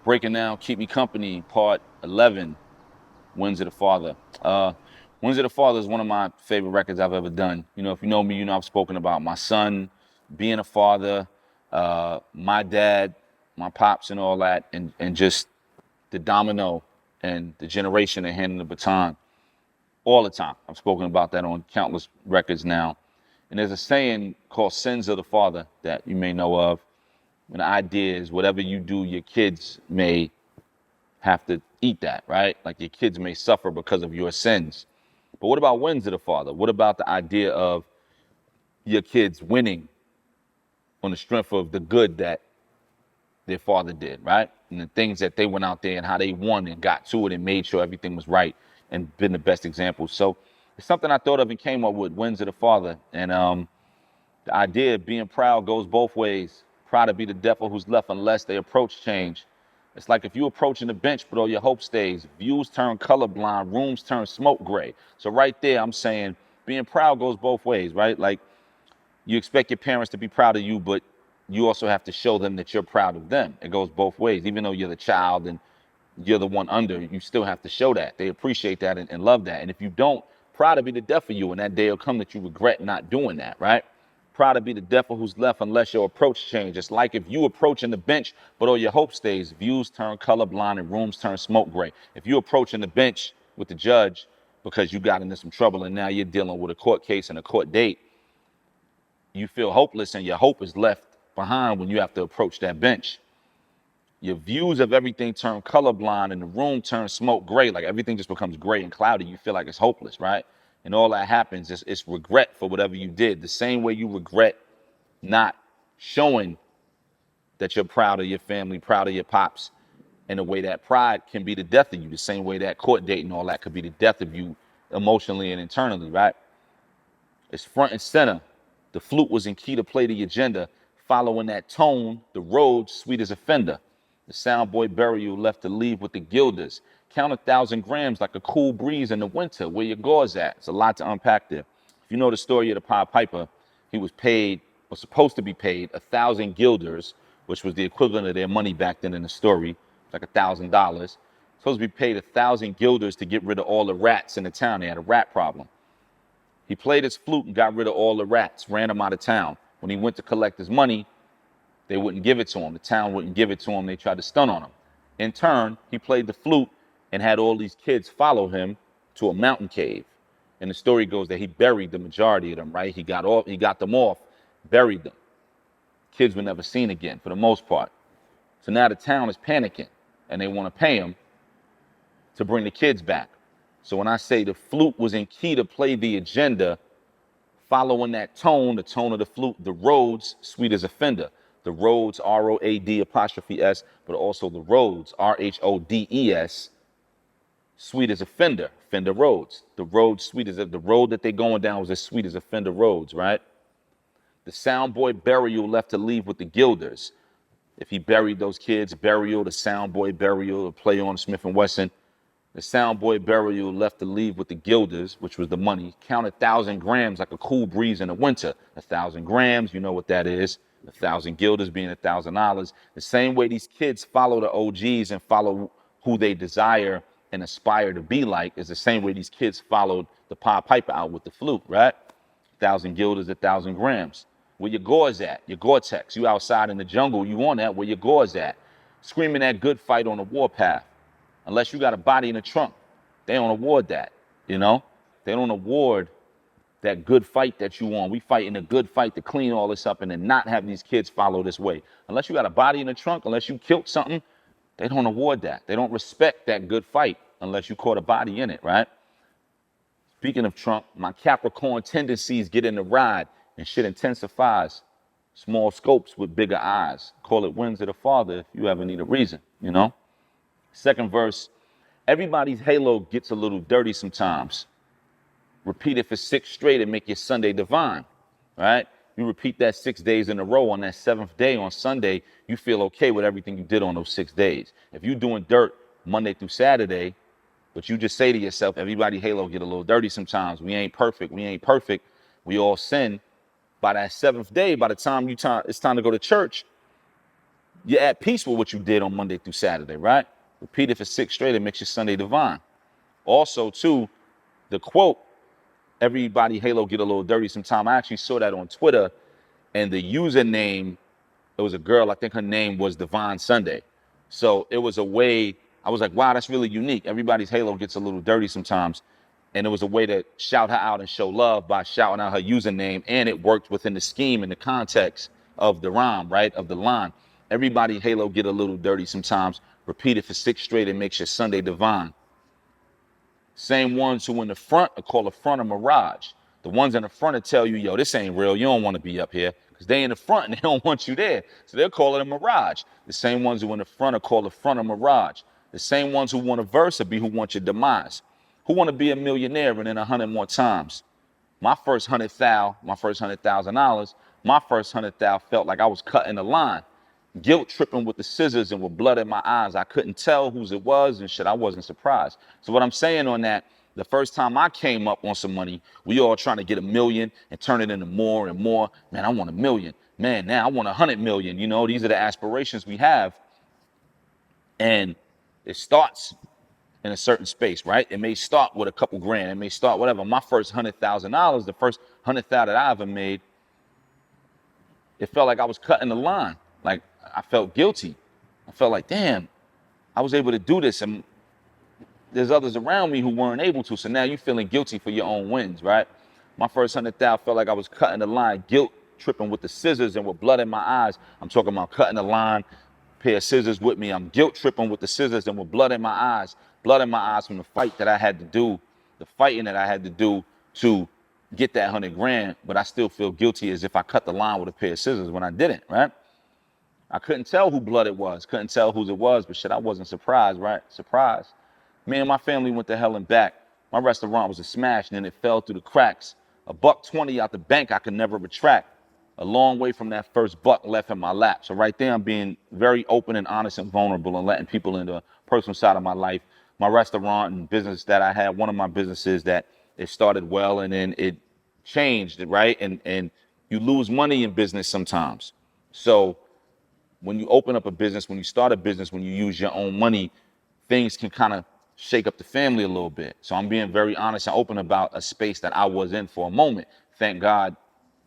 Breaking down Keep Me Company, part 11, Winds of the Father. Winds of the Father is one of my favorite records I've ever done. You know, if you know me, you know I've spoken about my son, being a father, my dad, my pops and all that, and just the domino and the generation that handed the baton all the time. I've spoken about that on countless records now. And there's a saying called sins of the father that you may know of. And the idea is whatever you do, your kids may have to eat that, right? Like your kids may suffer because of your sins. But what about wins of the father? What about the idea of your kids winning on the strength of the good that their father did, right? And the things that they went out there and how they won and got to it and made sure everything was right and been the best example. So it's something I thought of and came up with, wins of the father. And the idea of being proud goes both ways. Proud to be the devil who's left unless they approach change. It's like if you approaching the bench, but all your hope stays. Views turn colorblind, rooms turn smoke gray. So right there, I'm saying being proud goes both ways, right? Like you expect your parents to be proud of you, but you also have to show them that you're proud of them. It goes both ways. Even though you're the child and you're the one under, you still have to show that. They appreciate that and love that. And if you don't, proud to be the death of you, and that day will come that you regret not doing that, right? Proud to be the devil who's left unless your approach changes. It's like if you approaching the bench, but all your hope stays. Views turn colorblind and rooms turn smoke gray. If you approaching the bench with the judge because you got into some trouble and now you're dealing with a court case and a court date, you feel hopeless and your hope is left behind when you have to approach that bench. Your views of everything turn colorblind and the room turns smoke gray. Like everything just becomes gray and cloudy. You feel like it's hopeless, right? And all that happens is it's regret for whatever you did. The same way you regret not showing that you're proud of your family, proud of your pops, and the way that pride can be the death of you. The same way that court date and all that could be the death of you emotionally and internally, right? It's front and center. The flute was in key to play the agenda. Following that tone, the road, sweet as a fender. The soundboy burial left to leave with the gilders. Count 1,000 grams like a cool breeze in the winter. Where your gauze at? It's a lot to unpack there. If you know the story of the Pied Piper, he was paid, was supposed to be paid 1,000 guilders, which was the equivalent of their money back then in the story, like $1,000. Supposed to be paid 1,000 guilders to get rid of all the rats in the town. They had a rat problem. He played his flute and got rid of all the rats, ran them out of town. When he went to collect his money, they wouldn't give it to him. The town wouldn't give it to him. They tried to stun on him. In turn, he played the flute and had all these kids follow him to a mountain cave. And the story goes that he buried the majority of them, right? He got them off, buried them. Kids were never seen again for the most part. So now the town is panicking and they want to pay him to bring the kids back. So when I say the flute was in key to play the agenda, following that tone, the tone of the flute, the roads, sweet as a fender. The roads, R-O-A-D', but also the roads, R-H-O-D-E-S, sweet as a fender, Fender Roads. The road sweet as the road that they're going down was as sweet as a Fender Roads, right? The soundboy burial left to leave with the gilders. If he buried those kids, burial, the soundboy burial, a play on Smith & Wesson. The soundboy burial left to leave with the gilders, which was the money. Count 1,000 grams like a cool breeze in the winter. 1,000 grams, you know what that is. 1,000 guilders being $1,000. The same way these kids follow the OGs and follow who they desire and aspire to be like is the same way these kids followed the Pied Piper out with the flute, right? 1,000 guilders, 1,000 grams. Where your gauze at? Your Gore-Tex. You outside in the jungle, you on that, where your gauze at? Screaming that good fight on the warpath. Unless you got a body in the trunk, they don't award that, you know? They don't award that good fight that you want. We fighting a good fight to clean all this up and then not have these kids follow this way. Unless you got a body in the trunk, unless you killed something, they don't award that. They don't respect that good fight unless you caught a body in it, right? Speaking of trunk, my Capricorn tendencies get in the ride and shit intensifies. Small scopes with bigger eyes. Call it winds of the father if you ever need a reason, you know? Second verse, everybody's halo gets a little dirty sometimes. Repeat it for 6 straight and make your Sunday divine, right? You repeat that 6 days in a row. On that 7th day on Sunday, you feel okay with everything you did on those 6 days. If you're doing dirt Monday through Saturday, but you just say to yourself, everybody halo get a little dirty sometimes. We ain't perfect. We all sin. By that 7th day, by the time it's time to go to church, you're at peace with what you did on Monday through Saturday, right? Repeat it for 6 straight, it makes your Sunday divine. Also, too, the quote, everybody halo get a little dirty sometime. I actually saw that on Twitter, and the username, it was a girl, I think her name was Divine Sunday. So it was a way, I was like, wow, that's really unique. Everybody's halo gets a little dirty sometimes. And it was a way to shout her out and show love by shouting out her username, and it worked within the scheme and the context of the rhyme, right, of the line. Everybody halo get a little dirty sometimes. Repeat it for 6 straight, it makes your Sunday divine. Same ones who in the front are called the front of mirage. The ones in the front will tell you, yo, this ain't real. You don't want to be up here, because they in the front and they don't want you there. So they'll call it a mirage. The same ones who in the front are called the front of mirage. The same ones who want a verse will be who want your demise. Who want to be a millionaire and then 100 more times? My first $100,000, my first $100,000 felt like I was cutting the line. Guilt tripping with the scissors and with blood in my eyes. I couldn't tell whose it was and shit. I wasn't surprised. So what I'm saying on that, the first time I came up on some money, we all trying to get 1 million and turn it into more and more. Man, I want 1 million. Man, now I want 100 million. You know, these are the aspirations we have. And it starts in a certain space, right? It may start with a couple grand. It may start whatever. My first $100,000, the first 100,000 that I ever made, it felt like I was cutting the line. Like, I felt guilty. I felt like, damn, I was able to do this, and there's others around me who weren't able to. So now you're feeling guilty for your own wins, right? My first 100,000 felt like I was cutting the line, guilt tripping with the scissors and with blood in my eyes. I'm talking about cutting the line, pair of scissors with me. I'm guilt tripping with the scissors and with blood in my eyes from the fight that I had to do, the fighting that I had to do to get that 100 grand. But I still feel guilty as if I cut the line with a pair of scissors when I didn't, right? I couldn't tell who blood it was, couldn't tell whose it was, but shit, I wasn't surprised, right? Surprised. Me and my family went to hell and back. My restaurant was a smash, and then it fell through the cracks. $120 out the bank I could never retract. A long way from that first buck left in my lap. So right there, I'm being very open and honest and vulnerable and letting people into a personal side of my life. My restaurant and business that I had, one of my businesses that it started well and then it changed, right? And you lose money in business sometimes. So when you open up a business, when you start a business, when you use your own money, things can kind of shake up the family a little bit. So I'm being very honest and open about a space that I was in for a moment. Thank God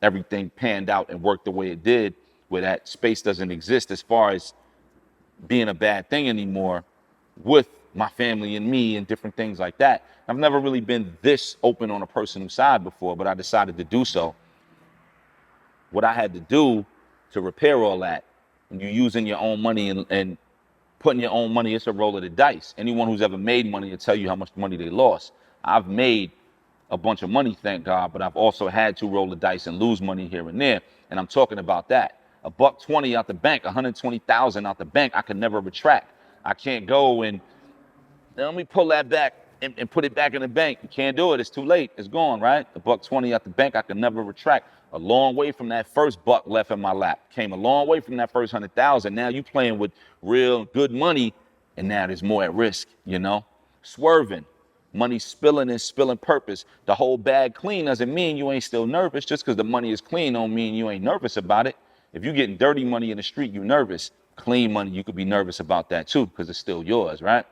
everything panned out and worked the way it did, where that space doesn't exist as far as being a bad thing anymore with my family and me and different things like that. I've never really been this open on a personal side before, but I decided to do so. What I had to do to repair all that, when you're using your own money and putting your own money, it's a roll of the dice. Anyone who's ever made money will tell you how much money they lost. I've made a bunch of money, thank God, but I've also had to roll the dice and lose money here and there. And I'm talking about that. $120 out the bank, 120,000 out the bank, I could never retract. I can't go and let me pull that back and put it back in the bank. You can't do it. It's too late. It's gone, right? $120 out the bank, I could never retract. A long way from that first buck left in my lap. Came a long way from that first 100,000. Now you playing with real good money, and now there's more at risk, you know? Swerving. Money spilling and spilling purpose. The whole bag clean doesn't mean you ain't still nervous. Just because the money is clean don't mean you ain't nervous about it. If you're getting dirty money in the street, you nervous. Clean money, you could be nervous about that too, because it's still yours, right?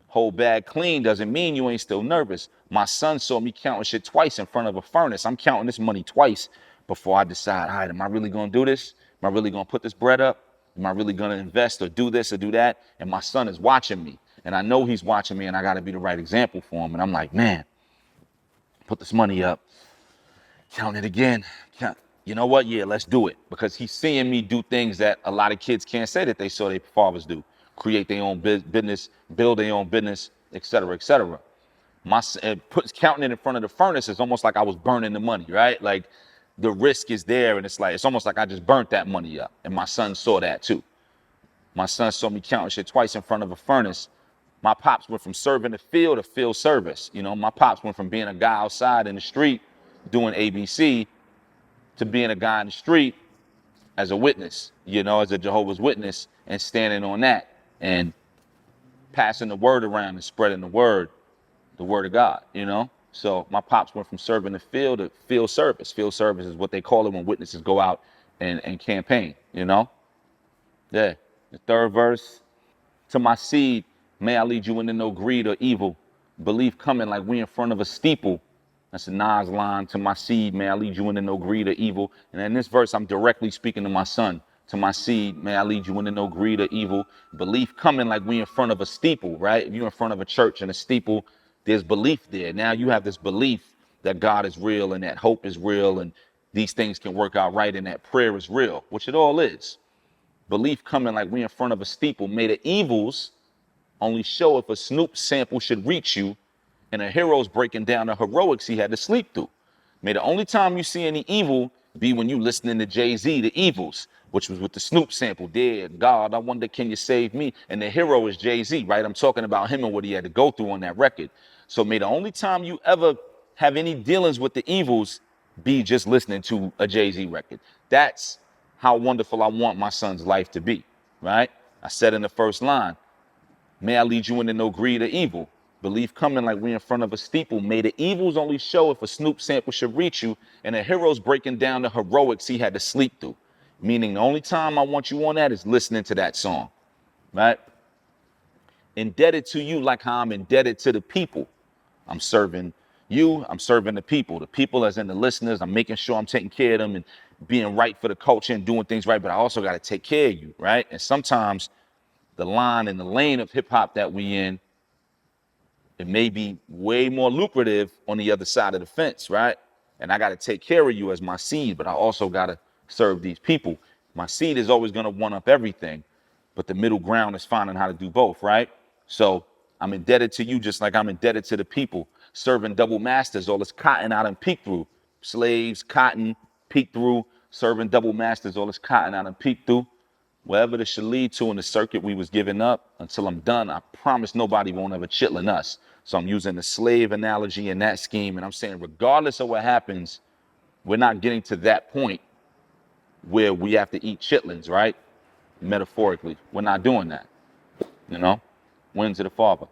Whole bag clean doesn't mean you ain't still nervous. My son saw me counting shit twice in front of a furnace. I'm counting this money twice before I decide, all right, am I really gonna do this? Am I really gonna put this bread up? Am I really gonna invest or do this or do that? And my son is watching me. And I know he's watching me and I gotta be the right example for him. And I'm like, man, put this money up. Count it again. You know what? Yeah, let's do it. Because he's seeing me do things that a lot of kids can't say that they saw their fathers do. Create their own business, build their own business, et cetera, et cetera. Counting it in front of the furnace is almost like I was burning the money, right? Like the risk is there, and it's almost like I just burnt that money up. And my son saw that too. My son saw me counting shit twice in front of a furnace. My pops went from serving the field to field service. You know, my pops went from being a guy outside in the street doing ABC to being a guy in the street as a witness, you know, as a Jehovah's Witness, and standing on that and passing the word around and spreading the word of God, you know? So my pops went from serving the field to field service. Field service is what they call it when witnesses go out and campaign, you know? Yeah. The third verse. To my seed, may I lead you into no greed or evil. Belief coming like we in front of a steeple. That's a Nas line. To my seed, may I lead you into no greed or evil. And in this verse, I'm directly speaking to my son. To my seed, may I lead you into no greed or evil. Belief coming like we in front of a steeple, right? If you're in front of a church and a steeple, there's belief there. Now you have this belief that God is real and that hope is real and these things can work out right and that prayer is real, which it all is. Belief coming like we in front of a steeple. May the evils only show if a Snoop sample should reach you and a hero's breaking down the heroics he had to sleep through. May the only time you see any evil be when you listening to Jay-Z, The Evils, which was with the Snoop sample. Dear God, I wonder, can you save me? And the hero is Jay-Z, right? I'm talking about him and what he had to go through on that record. So may the only time you ever have any dealings with the evils be just listening to a Jay-Z record. That's how wonderful I want my son's life to be, right? I said in the first line, may I lead you into no greed or evil. Belief coming like we in front of a steeple. May the evils only show if a Snoop sample should reach you and a hero's breaking down the heroics he had to sleep through. Meaning the only time I want you on that is listening to that song, right? Indebted to you like how I'm indebted to the people. I'm serving you, I'm serving the people. The people as in the listeners, I'm making sure I'm taking care of them and being right for the culture and doing things right, but I also got to take care of you, right? And sometimes the line and the lane of hip hop that we in, it may be way more lucrative on the other side of the fence, right? And I got to take care of you as my seed, but I also got to serve these people. My seed is always going to one up everything, but the middle ground is finding how to do both, right? So I'm indebted to you just like I'm indebted to the people. Serving double masters, all this cotton out and peek through. Slaves, cotton, peek through. Serving double masters, all this cotton out and peek through. Wherever this should lead to in the circuit we was giving up, until I'm done, I promise nobody won't ever chitlin us. So I'm using the slave analogy in that scheme, and I'm saying regardless of what happens, we're not getting to that point where we have to eat chitlins, right? Metaphorically, we're not doing that, you know? Wins of the Father.